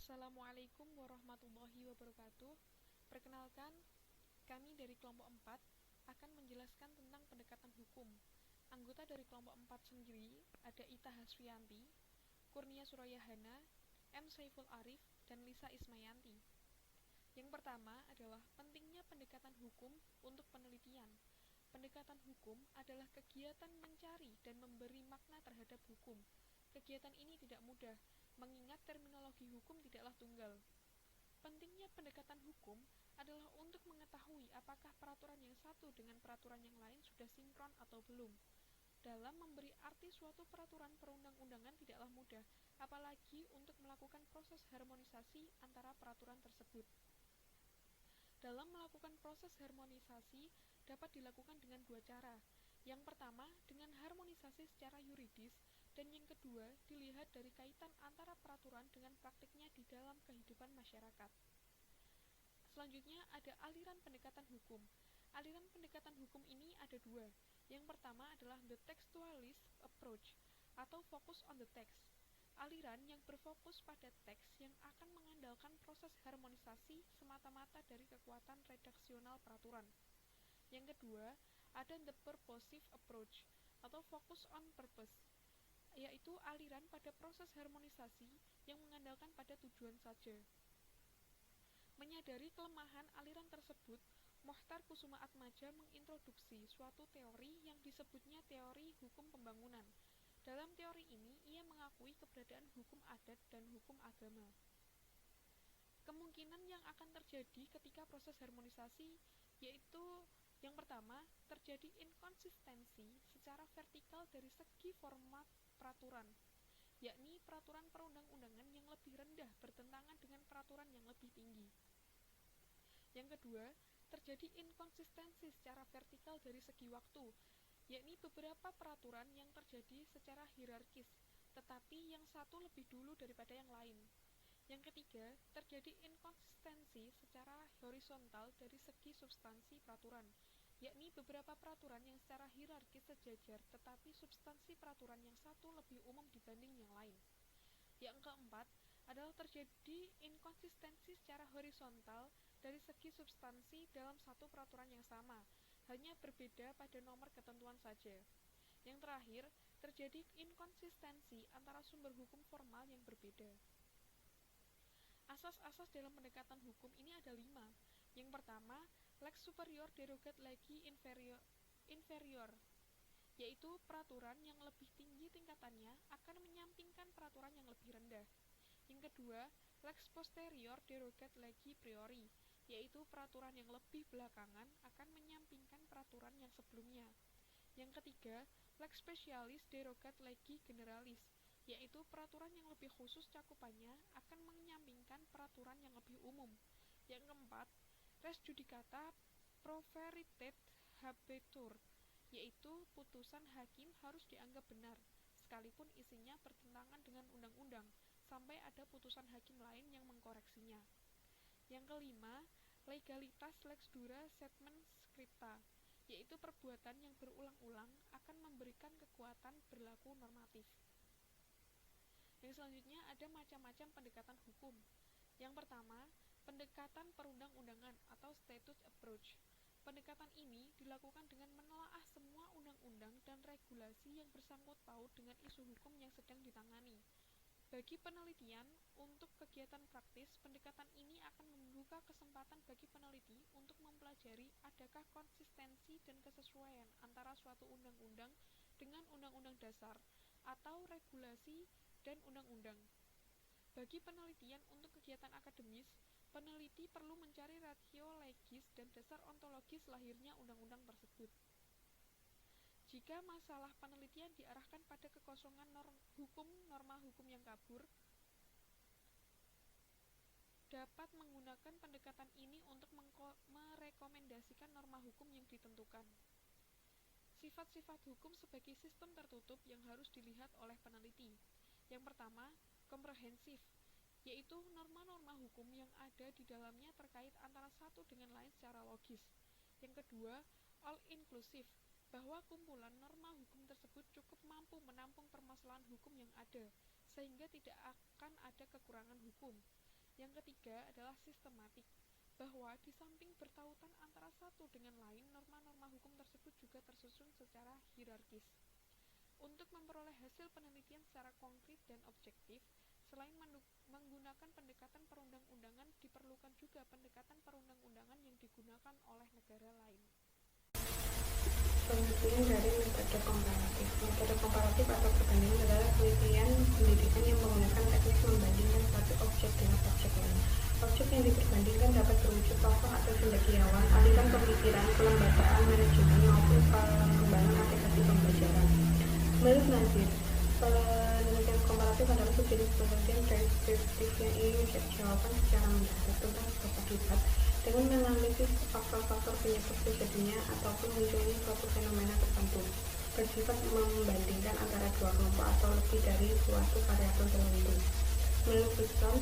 Assalamualaikum warahmatullahi wabarakatuh. Perkenalkan, kami dari kelompok 4 akan menjelaskan tentang pendekatan hukum. Anggota dari kelompok 4 sendiri ada Ita Hasfianti, Kurnia Surayahana, M. Saiful Arif, dan Lisa Ismayanti. Yang pertama adalah pentingnya pendekatan hukum untuk penelitian. Pendekatan hukum adalah kegiatan mencari dan memberi makna terhadap hukum. Kegiatan ini tidak mudah, mengingat terminologi hukum tidaklah tunggal. Pentingnya pendekatan hukum adalah untuk mengetahui apakah peraturan yang satu dengan peraturan yang lain sudah sinkron atau belum. Dalam memberi arti suatu peraturan perundang-undangan tidaklah mudah, apalagi untuk melakukan proses harmonisasi antara peraturan tersebut. Dalam melakukan proses harmonisasi dapat dilakukan dengan dua cara. Yang pertama, dengan harmonisasi secara yuridis, dan yang kedua, dilihat dari kaitan antara peraturan dengan praktiknya di dalam kehidupan masyarakat. Selanjutnya ada aliran pendekatan hukum. Aliran pendekatan hukum ini ada dua. Yang pertama adalah the textualist approach, atau focus on the text. Aliran yang berfokus pada teks yang akan mengandalkan proses harmonisasi semata-mata dari kekuatan redaksional peraturan. Yang kedua, ada the purposive approach, atau focus on purpose, yaitu aliran pada proses harmonisasi yang mengandalkan pada tujuan saja. Menyadari kelemahan aliran tersebut, Mohtar Kusumaatmadja mengintroduksi suatu teori yang disebutnya teori hukum pembangunan. Dalam teori ini, ia mengakui keberadaan hukum adat dan hukum agama. Kemungkinan yang akan terjadi ketika proses harmonisasi yaitu yang pertama, terjadi inkonsistensi secara vertikal dari segi format peraturan, yakni peraturan perundang-undangan yang lebih rendah bertentangan dengan peraturan yang lebih tinggi. Yang kedua, terjadi inkonsistensi secara vertikal dari segi waktu, yakni beberapa peraturan yang terjadi secara hierarkis, tetapi yang satu lebih dulu daripada yang lain. Yang ketiga, terjadi inkonsistensi secara horizontal dari segi substansi peraturan, yakni beberapa peraturan yang secara hierarkis sejajar, tetapi substansi peraturan yang satu lebih umum dibanding yang lain. Yang keempat, adalah terjadi inkonsistensi secara horizontal dari segi substansi dalam satu peraturan yang sama, hanya berbeda pada nomor ketentuan saja. Yang terakhir, terjadi inkonsistensi antara sumber hukum formal yang berbeda. Asas-asas dalam pendekatan hukum ini ada 5. Yang pertama, lex superior derogat legi inferior, yaitu peraturan yang lebih tinggi tingkatannya akan menyampingkan peraturan yang lebih rendah. Yang kedua, lex posterior derogat legi priori, yaitu peraturan yang lebih belakangan akan menyampingkan peraturan yang sebelumnya. Yang ketiga, lex specialis derogat legi generalis, yaitu peraturan yang lebih khusus cakupannya akan menyampingkan peraturan yang lebih umum. Yang keempat, res judicata pro veritate habetur, yaitu putusan hakim harus dianggap benar, sekalipun isinya bertentangan dengan undang-undang, sampai ada putusan hakim lain yang mengkoreksinya. Yang kelima, legalitas lex dura sedmen scripta, yaitu perbuatan yang berulang-ulang akan memberikan kekuatan berlaku normatif. Yang selanjutnya ada macam-macam pendekatan hukum. Yang pertama, pendekatan perundang-undangan atau statute approach. Pendekatan ini dilakukan dengan menelaah semua undang-undang dan regulasi yang bersangkut paut dengan isu hukum yang sedang ditangani. Bagi penelitian, untuk kegiatan praktis, pendekatan ini akan membuka kesempatan bagi peneliti untuk mempelajari adakah konsistensi dan kesesuaian antara suatu undang-undang dengan undang-undang dasar atau regulasi dan undang-undang. Bagi penelitian untuk kegiatan akademis, peneliti perlu mencari ratio legis dan dasar ontologis lahirnya undang-undang tersebut. Jika masalah penelitian diarahkan pada kekosongan norma hukum yang kabur, dapat menggunakan pendekatan ini untuk merekomendasikan norma hukum yang ditentukan. Sifat-sifat hukum sebagai sistem tertutup yang harus dilihat oleh peneliti. Yang pertama, komprehensif, yaitu norma-norma hukum yang ada di dalamnya terkait antara satu dengan lain secara logis. Yang kedua, all-inclusive, bahwa kumpulan norma hukum tersebut cukup mampu menampung permasalahan hukum yang ada, sehingga tidak akan ada kekurangan hukum. Yang ketiga adalah sistematik, bahwa di samping bertautan antara satu dengan lain, norma-norma hukum tersebut juga tersusun secara hierarkis. Untuk memperoleh hasil penelitian secara konkret dan objektif, selain menggunakan pendekatan perundang-undangan, diperlukan juga pendekatan perundang-undangan yang digunakan oleh negara lain. Penelitian dari metode komparatif. Metode komparatif atau perbandingan adalah penelitian pendidikan yang menggunakan teknik membandingkan satu objek dengan objek lain. Objek yang diperbandingkan dapat berwujud tokoh atau cendekiawan, aliran pemikiran, kelembagaan manajemen, maupun pengembangan aplikasi pembelajaran. Menurut Nazir, penelitian komparatif adalah sejenis penelitian deskriptif yang ingin mencari jawaban secara mendadak tentang sebuah akibat dengan menganalisis faktor-faktor penyebab terjadinya ataupun munculnya suatu fenomena tertentu, bersifat membandingkan antara dua kelompok atau lebih dari suatu variabel tertentu. Menurut Gibson,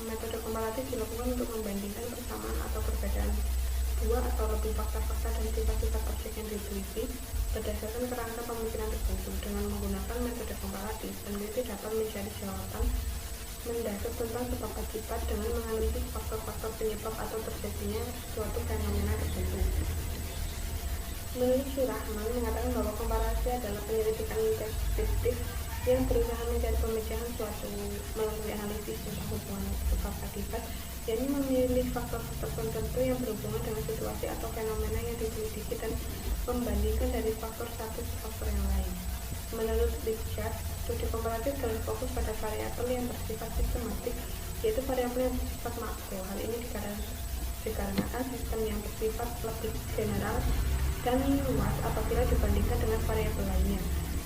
metode komparatif dilakukan untuk membandingkan persamaan atau perbedaan dua atau lebih fakta-fakta dan sifat-sifat objek yang diteliti berdasarkan kerangka pemikiran tertentu. Dengan menggunakan metode komparatif, peneliti dapat mencari jawaban mendadak tentang sebab akibat dengan menganalisis faktor-faktor penyebab atau terjadinya suatu fenomena tertentu. Menurut Surahman mengatakan bahwa komparasi adalah penyelidikan deskriptif yang berusaha mencari pemecahan suatu melalui analisis tentang hubungan sebab akibat, yakni memilih faktor tertentu yang berhubungan dengan situasi atau fenomena yang diteliti dan membandingkan dari faktor satu ke faktor yang lain. Menurut Richard, studi komparatif terus fokus pada variabel yang bersifat sistematik, yaitu variabel yang bersifat makro. Hal ini dikarenakan sistem yang bersifat lebih general dan luas apabila dibandingkan dengan variabel lainnya.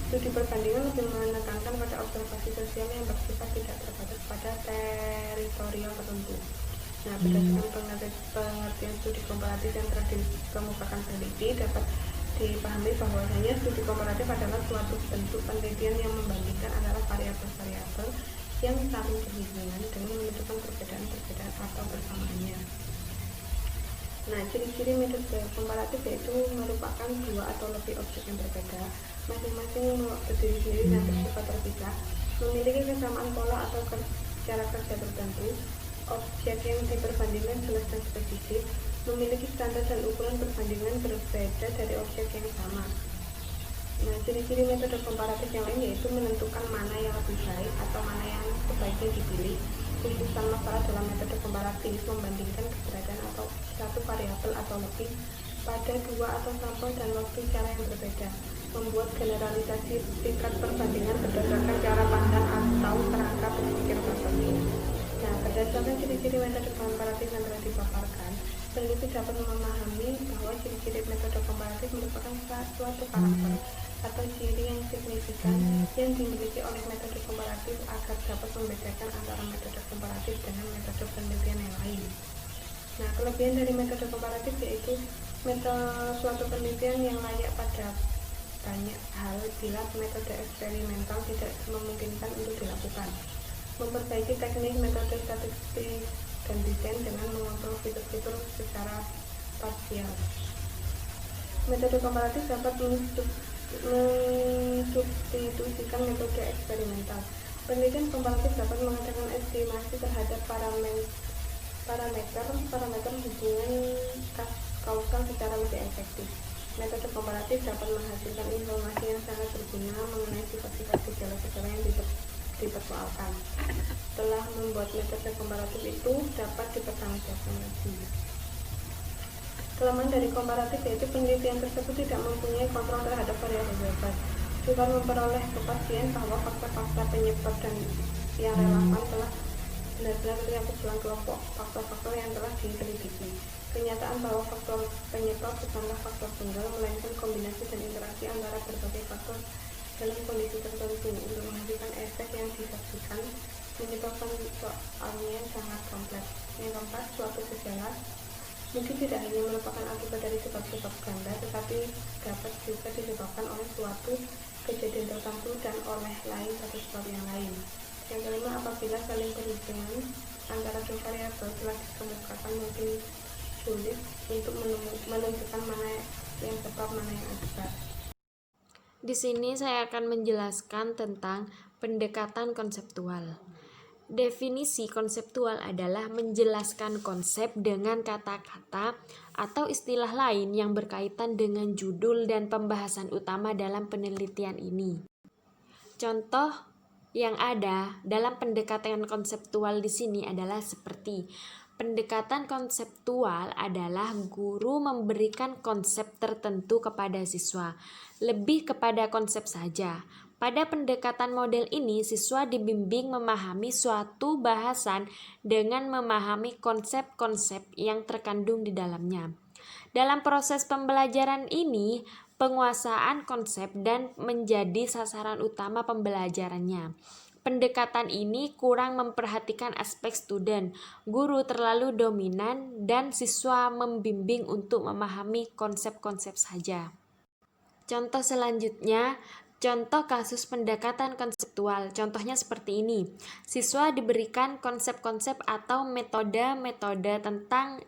Studi perbandingan lebih menekankan pada observasi sosial yang bersifat tidak terbatas pada teritorial tertentu. Nah, berdasarkan pengertian studi komparatif yang telah dikemukakan peneliti, dapat dipahami bahwasanya studi komparatif adalah suatu bentuk penelitian yang membandingkan antara variabel-variabel yang saling berhubungan dengan menentukan perbedaan-perbedaan atau persamaannya. Nah, ciri-ciri metode komparatif yaitu merupakan dua atau lebih objek yang berbeda, masing-masing berdiri sendiri dan bersifat terpisah, memiliki kesamaan pola atau cara kerja tertentu, objek yang diperbandingkan jelas dan spesifik, memiliki standar dan ukuran perbandingan berbeda dari objek yang sama. Nah, ciri-ciri metode komparatif yang lain yaitu menentukan mana yang lebih baik atau mana yang sebaiknya dipilih. Khususan masalah dalam metode komparatif membandingkan keberadaan atau satu variabel atau lebih pada dua atau sampel dan waktu cara yang berbeda, membuat generalisasi tingkat perbandingan berdasarkan cara pandang atau kerangka berpikir tertentu. Nah, berdasarkan ciri-ciri metode komparatif yang telah dipaparkan, peneliti dapat memahami bahwa ciri-ciri metode komparatif merupakan suatu karakter atau ciri yang signifikan yang dimiliki oleh metode komparatif agar dapat membedakan antara metode komparatif dengan metode penelitian yang lain. Nah, kelebihan dari metode komparatif yaitu metode suatu penelitian yang layak pada banyak hal bila metode eksperimental tidak memungkinkan untuk dilakukan. Memperbaiki teknik, metode statistik dan desain dengan mengontrol fitur-fitur secara parsial. Metode komparatif dapat mensubstitusikan metode eksperimental. Penelitian komparatif dapat mengadakan estimasi terhadap parameter hubungan kausal secara lebih efektif. Metode komparatif dapat menghasilkan informasi yang sangat berguna mengenai sifat-sifat gejala-gejala yang dipersoalkan. Setelah membuat metode komparatif itu dapat dipertanggungjawabkan lagi. Kelemahan dari komparatif yaitu penelitian tersebut tidak mempunyai kontrol terhadap variabel bebas. Sukar memperoleh kepastian bahwa faktor-faktor penyebab dan yang relevan telah benar-benar tercakup dalam kelompok faktor-faktor yang telah diteliti. Kenyataan bahwa faktor penyebab bukanlah faktor tunggal, melainkan kombinasi dan interaksi antara berbagai faktor dalam kondisi tertentu untuk menghasilkan efek yang disaksikan menyebabkan soalnya sangat kompleks. Yang keempat, suatu gejala mungkin tidak hanya merupakan akibat dari sebab-sebab ganda, tetapi dapat juga disebabkan oleh suatu kejadian tertentu dan oleh lain pada sebab yang lain. Yang kelima, apabila saling berhubungan antara dua variabel telah dikemukakan, mungkin sulit untuk menentukan mana yang sebab mana yang akibat. Di sini saya akan menjelaskan tentang pendekatan konseptual. Definisi konseptual adalah menjelaskan konsep dengan kata-kata atau istilah lain yang berkaitan dengan judul dan pembahasan utama dalam penelitian ini. Contoh yang ada dalam pendekatan konseptual di sini adalah seperti pendekatan konseptual adalah guru memberikan konsep tertentu kepada siswa, lebih kepada konsep saja. Pada pendekatan model ini, siswa dibimbing memahami suatu bahasan dengan memahami konsep-konsep yang terkandung di dalamnya. Dalam proses pembelajaran ini, penguasaan konsep dan menjadi sasaran utama pembelajarannya. Pendekatan ini kurang memperhatikan aspek student, guru terlalu dominan, dan siswa membimbing untuk memahami konsep-konsep saja. Contoh selanjutnya, contoh kasus pendekatan konseptual. Contohnya seperti ini. Siswa diberikan konsep-konsep atau metode-metode tentang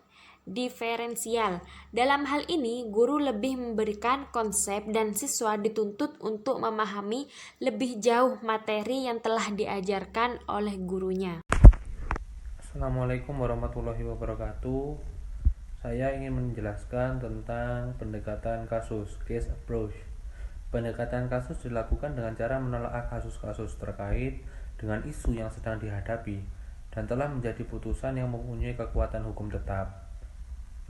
diferensial. Dalam hal ini, guru lebih memberikan konsep dan siswa dituntut untuk memahami lebih jauh materi yang telah diajarkan oleh gurunya. Assalamualaikum warahmatullahi wabarakatuh. Saya ingin menjelaskan tentang pendekatan kasus, case approach. Pendekatan kasus dilakukan dengan cara menelaah kasus-kasus terkait dengan isu yang sedang dihadapi dan telah menjadi putusan yang mempunyai kekuatan hukum tetap.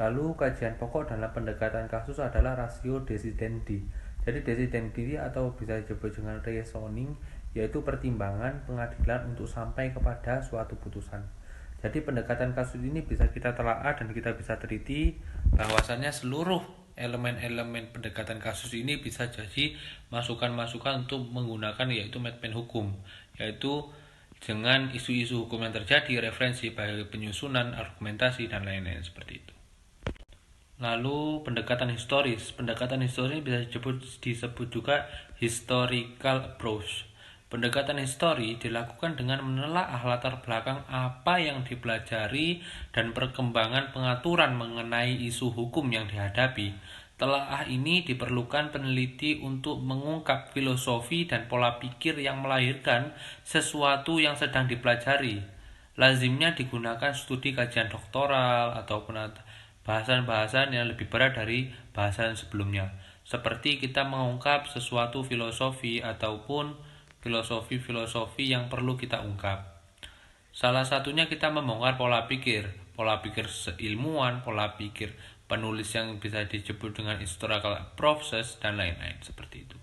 Lalu kajian pokok dalam pendekatan kasus adalah rasio decidendi. Jadi decidendi atau bisa disebut dengan reasoning, yaitu pertimbangan pengadilan untuk sampai kepada suatu putusan. Jadi pendekatan kasus ini bisa kita telaah dan kita bisa teliti bahwasannya seluruh elemen-elemen pendekatan kasus ini bisa jadi masukan-masukan untuk menggunakan yaitu manajemen hukum, yaitu dengan isu-isu hukum yang terjadi, referensi bagi penyusunan, argumentasi, dan lain-lain seperti itu. Lalu pendekatan historis bisa disebut juga historical approach. Pendekatan histori dilakukan dengan menelaah latar belakang apa yang dipelajari dan perkembangan pengaturan mengenai isu hukum yang dihadapi. Telaah ini diperlukan peneliti untuk mengungkap filosofi dan pola pikir yang melahirkan sesuatu yang sedang dipelajari. Lazimnya digunakan studi kajian doktoral ataupun bahasan-bahasan yang lebih berat dari bahasan sebelumnya. Seperti kita mengungkap sesuatu filosofi ataupun filosofi yang perlu kita ungkap. Salah satunya kita membongkar pola pikir seilmuan, pola pikir penulis yang bisa disebut dengan historical process dan lain-lain seperti itu.